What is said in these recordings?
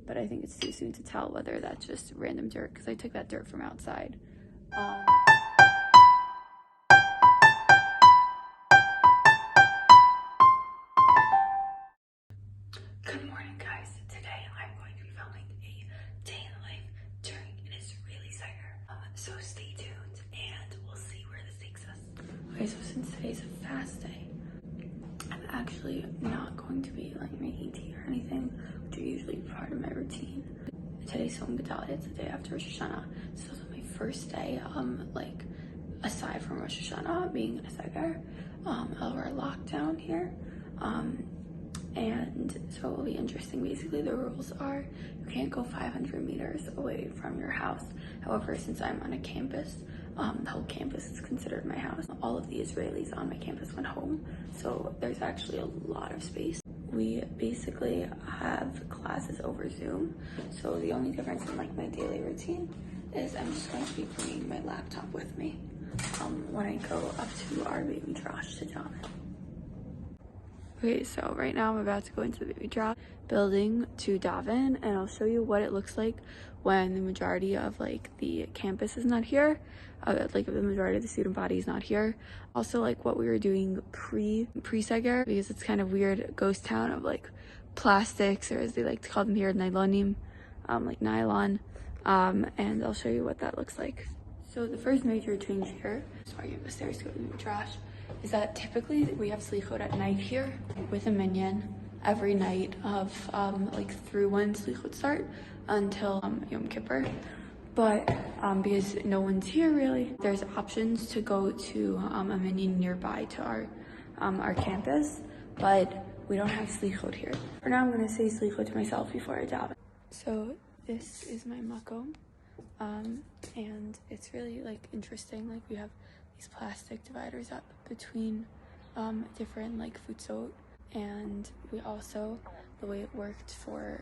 but I think it's too soon to tell whether that's just random dirt because I took that dirt from outside. Good morning, guys. Today I'm going to be filming a day in the life during an Israeli Seder. So stay tuned and we'll see where this takes us. Okay, so since today's a fast day, I'm actually not going to be like making tea or anything, which are usually part of my routine. Today's Yom Gedalia, it's the day after Rosh Hashanah. So this was my first day, like aside from Rosh Hashanah being in a Seder, or a lockdown here. And so it will be interesting. Basically, the rules are you can't go 500 meters away from your house. However, since I'm on a campus, the whole campus is considered my house. All of the Israelis on my campus went home, so there's actually a lot of space. We basically have classes over Zoom, so the only difference in like my daily routine is I'm just going to be bringing my laptop with me when I go up to our Beit Midrash to daven. Okay, so right now I'm about to go into the Beit Midrash building to daven, and I'll show you what it looks like when the majority of like the campus is not here, like the majority of the student body is not here. Also, like what we were doing pre-Seger, because it's kind of weird ghost town of like plastics, or as they like to call them here, nylonim, like nylon, and I'll show you what that looks like. So the first major change here, sorry, up the stairs to go to the Midrash, is that typically we have slichot at night here with a minyan every night of like through when slichot start until Yom Kippur. But because no one's here really, there's options to go to a minyan nearby to our campus, but we don't have slichot here. For now, I'm gonna say slichot to myself before I daven. So this is my makom. And it's really like interesting, like we have these plastic dividers up between different like futsot, and we also, the way it worked for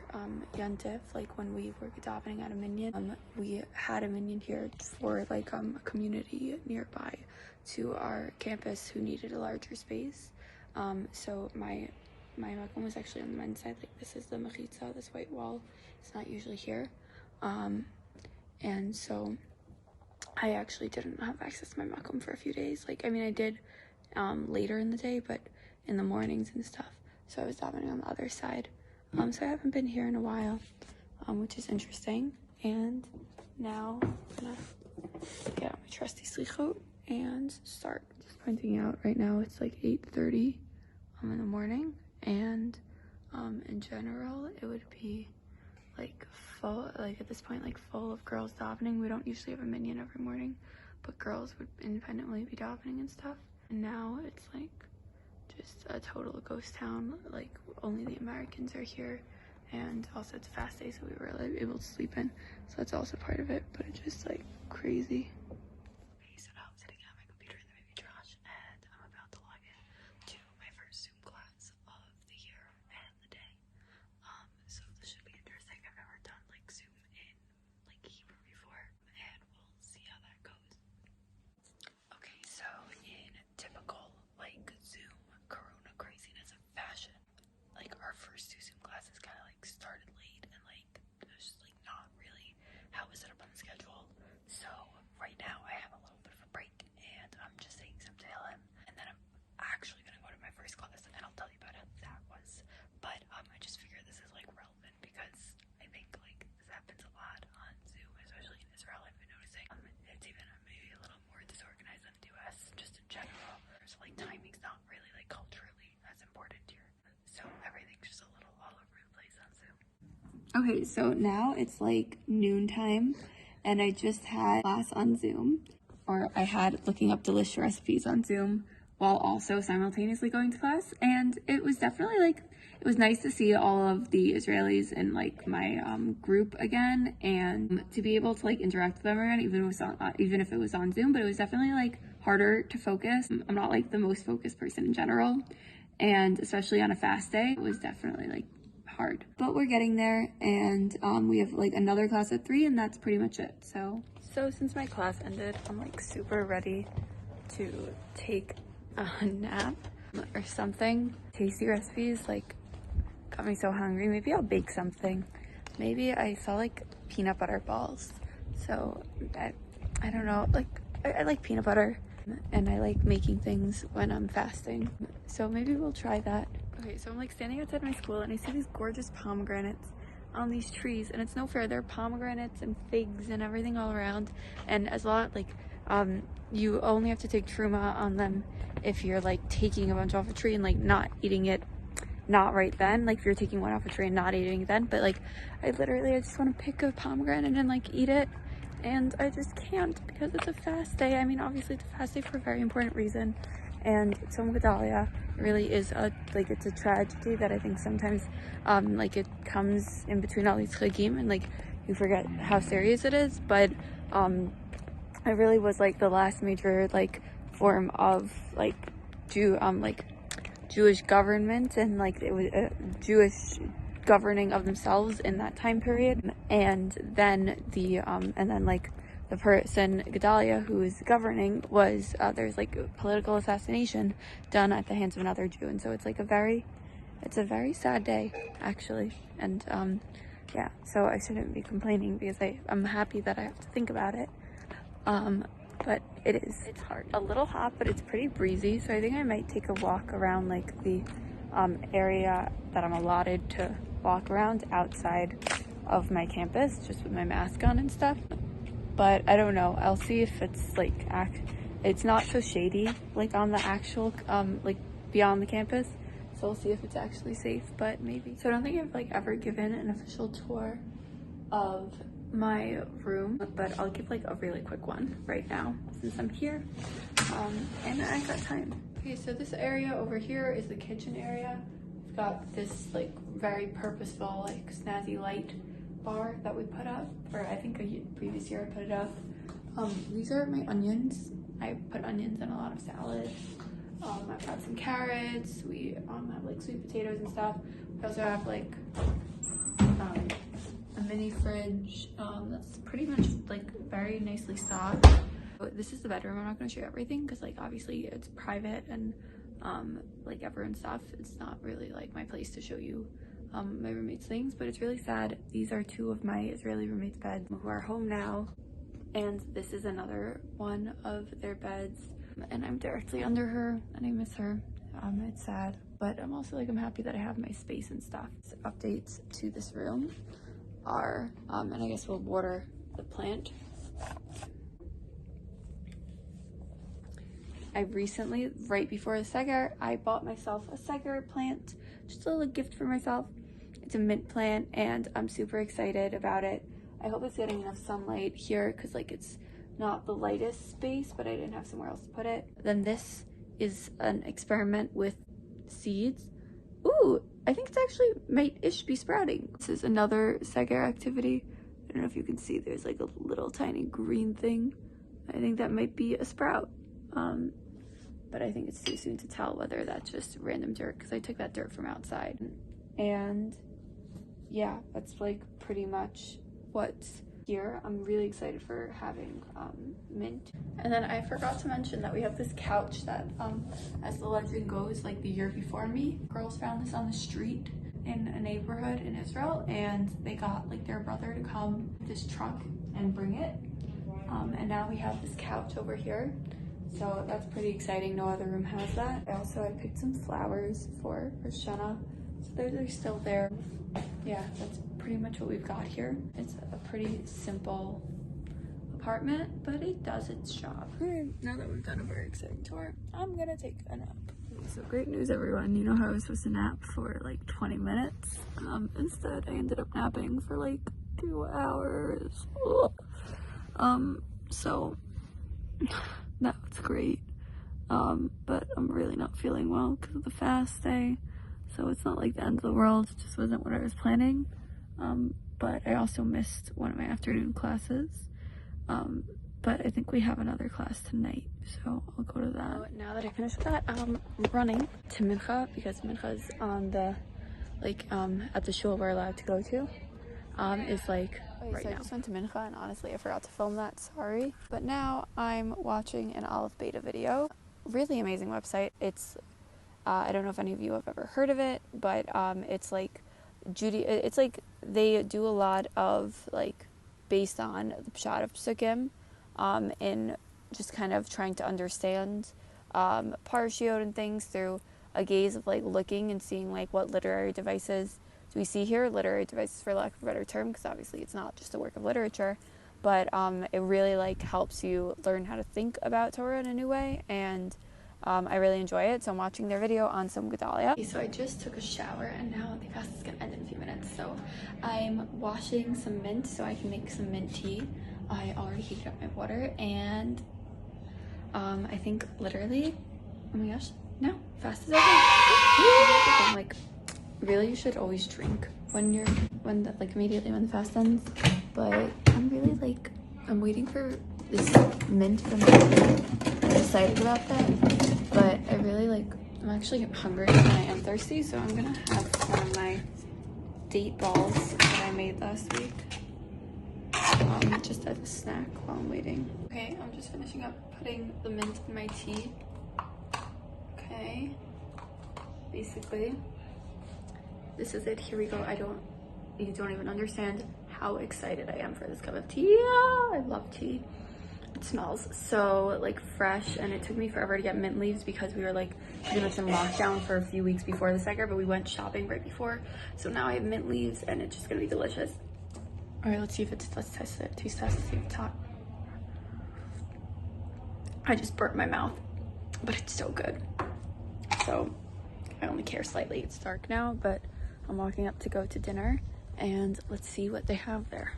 Yantif, like when we were davening at a minyan, we had a minyan here for like a community nearby to our campus who needed a larger space. So my makom was actually on the men's side. Like this is the mechitza, this white wall. It's not usually here. And so I actually didn't have access to my makom for a few days. Like, I mean, I did later in the day, but in the mornings and stuff. So I was davening on the other side. So I haven't been here in a while, which is interesting. And now I'm gonna get out my trusty slichot and start. Just pointing out right now it's like 8:30 in the morning, and in general it would be like full, like at this point, like full of girls davening. We don't usually have a minyan every morning, but girls would independently be davening and stuff. And now it's like just a total ghost town. Like only the Americans are here, and also it's a fast day, so we were like, able to sleep in. So that's also part of it, but it's just like crazy. Okay, so now I'm sitting at my computer in the Beit Midrash, and I'm about to log in to my first Zoom class of the year and the day. So this should be interesting. I've never done like Zoom in like Hebrew before, and we'll see how that goes. Okay, so in typical like Zoom corona craziness of fashion, like our first two Zoom classes kind of like started late, and like there's like not really how is it up on the schedule. So right now I have a little bit of a break, and I'm just saying some tail end, and then I'm actually gonna go to my first class, and I'll tell you about how that was. But I just figured this is like relevant because I think like this happens a lot on Zoom, especially in Israel. I've been noticing it's even maybe a little more disorganized than the US, just in general. So like timing's not really like culturally as important here, so everything's just a little all over the place on Zoom. Okay, so now it's like noontime, and I just had class on Zoom, or I had looking up delicious recipes on Zoom while also simultaneously going to class, and it was definitely like, it was nice to see all of the Israelis in like my group again, and to be able to like interact with them again, even if it was on Zoom. But it was definitely like harder to focus. I'm not like the most focused person in general, and especially on a fast day, it was definitely like hard. But we're getting there, and we have like another class at 3, and that's pretty much it. So since my class ended, I'm like super ready to take a nap or something. Tasty recipes like got me so hungry. Maybe I'll bake something. maybe I saw like peanut butter balls. So I don't know, like I like peanut butter and I like making things when I'm fasting. So maybe we'll try that. Okay, so I'm like standing outside my school and I see these gorgeous pomegranates on these trees, and it's no fair. There are pomegranates and figs and everything all around, and as a lot like you only have to take truma on them if you're like taking a bunch off a tree and like not eating it not right then, like if you're taking one off a tree and not eating it then. But like I just want to pick a pomegranate and like eat it, and I just can't because it's a fast day. I mean, obviously it's a fast day for a very important reason, and Tzom Gedalia really is it's a tragedy that I think sometimes like it comes in between all these chagim and like you forget how serious it is. But it really was like the last major like form of like Jewish government, and like it was Jewish governing of themselves in that time period. And then the person Gedalia who is governing was there's like political assassination done at the hands of another Jew, and so it's like a very sad day actually. And yeah, so I shouldn't be complaining because I'm happy that I have to think about it. But it's hard, a little hot, but it's pretty breezy, so I think I might take a walk around like the area that I'm allotted to walk around outside of my campus, just with my mask on and stuff. But I don't know, I'll see if it's like it's not so shady like on the actual like beyond the campus, so we'll see if it's actually safe. But maybe. So I don't think I've like ever given an official tour of my room, but I'll give like a really quick one right now since I'm here and I got time. Okay, so this area over here is the kitchen area. We've got this like very purposeful like snazzy light bar that we put up, or I think a previous year I put it up. These are my onions. I put onions in a lot of salads. I've got some carrots. We have like sweet potatoes and stuff. We also have like a mini fridge that's pretty much like very nicely stocked. This is the bedroom. I'm not going to show you everything because like obviously it's private and like everyone's stuff. It's not really like my place to show you my roommates' things, but it's really sad. These are two of my Israeli roommates' beds who are home now, and this is another one of their beds, and I'm directly under her and I miss her. It's sad, but I'm also like I'm happy that I have my space and stuff. So updates to this room are and I guess we'll water the plant. I recently, right before the Seger, I bought myself a Seger plant, just a little gift for myself. It's a mint plant and I'm super excited about it. I hope it's getting enough sunlight here because like it's not the lightest space, but I didn't have somewhere else to put it. Then this is an experiment with seeds. Ooh, I think it's actually might-ish be sprouting. This is another Seger activity. I don't know if you can see, there's like a little tiny green thing. I think that might be a sprout. But I think it's too soon to tell whether that's just random dirt because I took that dirt from outside. And yeah, that's like pretty much what's here. I'm really excited for having mint. And then I forgot to mention that we have this couch that as the legend goes, like the year before me, girls found this on the street in a neighborhood in Israel, and they got like their brother to come with this truck and bring it, and now we have this couch over here, so that's pretty exciting. No other room has that. I picked some flowers for Rosh Hashanah, so they're still there. Yeah, that's pretty much what we've got here. It's a pretty simple apartment, but it does its job. Okay, now that we've done a very exciting tour, I'm gonna take a nap. So great news, everyone. You know how I was supposed to nap for like 20 minutes? Instead, I ended up napping for like 2 hours. So that's great. But I'm really not feeling well because of the fast day. So it's not like the end of the world. It just wasn't what I was planning. But I also missed one of my afternoon classes. But I think we have another class tonight, so I'll go to that. So now that I finished that, I'm running to Mincha because Mincha is on the, like, at the shul we're allowed to go to. Is like right now. I just went to Mincha and honestly I forgot to film that, sorry. But now I'm watching an Aleph Beta video. Really amazing website. It's I don't know if any of you have ever heard of it, but it's like it's like they do a lot of like based on the Pshat of Psukim, in just kind of trying to understand Parshiot and things through a gaze of like looking and seeing like what literary devices do we see here, literary devices for lack of a better term, because obviously it's not just a work of literature, but it really like helps you learn how to think about Torah in a new way, and I really enjoy it. So I'm watching their video on some Gedalia. Okay, so I just took a shower and now the fast is gonna end in a few minutes. So I'm washing some mint so I can make some mint tea. I already heated up my water, and I think literally, oh my gosh, no, fast is over. I'm like, really, you should always drink like immediately when the fast ends. But I'm really like, I'm waiting for this mint from my tea. I'm excited about that, but I really like, I'm actually hungry and I am thirsty, so I'm gonna have one of my date balls that I made last week. Just as a snack while I'm waiting. Okay, I'm just finishing up putting the mint in my tea. Okay, basically, this is it. Here we go. You don't even understand how excited I am for this cup of tea. Yeah, I love tea. It smells so like fresh, and it took me forever to get mint leaves because we were like pretty much in lockdown for a few weeks before the Seger, but we went shopping right before. So now I have mint leaves and it's just gonna be delicious. All right, let's test it, taste test, see if it's hot. I just burnt my mouth, but it's so good. So I only care slightly. It's dark now, but I'm walking up to go to dinner, and let's see what they have there.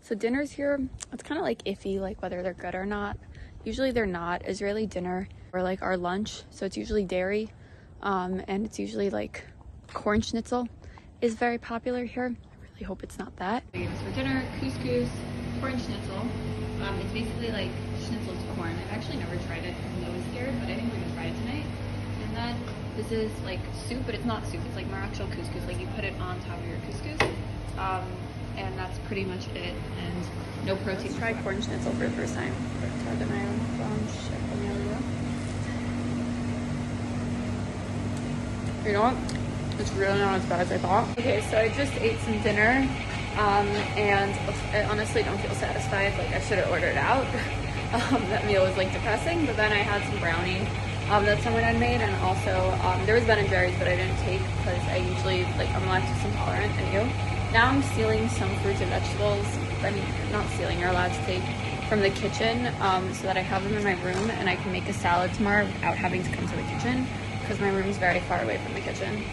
So dinners here, it's kind of like iffy, like whether they're good or not. Usually they're not. Israeli dinner, or like our lunch, so it's usually dairy, and it's usually like corn schnitzel is very popular here. I really hope it's not that. We gave us for dinner couscous, corn schnitzel. It's basically like schnitzel to corn. I've actually never tried it because I was scared, but I think we're gonna try it tonight. And then this is like soup, but it's not soup. It's like marachal couscous. Like you put it on top of your couscous. And that's pretty much it. And no protein. Let's try corn schnitzel for the first time. You know what? It's really not as bad as I thought. Okay, so I just ate some dinner, and I honestly don't feel satisfied. Like I should have ordered out. That meal was like depressing, but then I had some brownie that someone had made, and also there was Ben and Jerry's, but I didn't take because I usually I'm lactose intolerant. And now I'm stealing some fruits and vegetables. I mean, not stealing, you're allowed to take from the kitchen, so that I have them in my room and I can make a salad tomorrow without having to come to the kitchen because my room is very far away from the kitchen.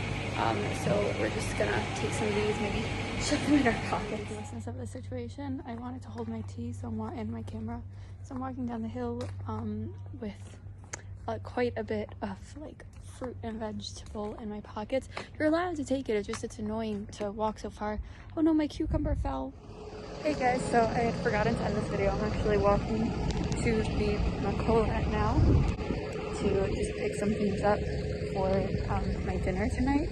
So we're just gonna take some of these, maybe shove them in our pockets. The essence of the situation, I wanted to hold my tea, and my camera, so I'm walking down the hill with quite a bit of like fruit and vegetable in my pockets. You're allowed to take it, it's annoying to walk so far. Oh no, my cucumber fell. Hey guys, so I had forgotten to end this video. I'm actually walking to the Makolet now to just pick some things up for my dinner tonight.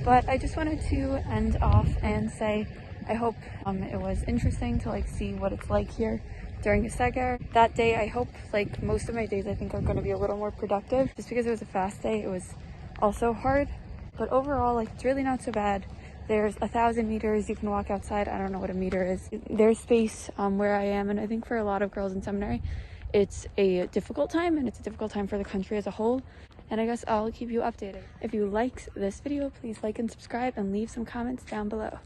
But I just wanted to end off and say I hope it was interesting to see what it's like here during a Seger. That day, I hope most of my days I think are going to be a little more productive. Just because it was a fast day, it was also hard. But overall, it's really not so bad. There's 1,000 meters. You can walk outside. I don't know what a meter is. There's space where I am, and I think for a lot of girls in seminary, it's a difficult time, and it's a difficult time for the country as a whole. And I guess I'll keep you updated. If you liked this video, please like and subscribe and leave some comments down below.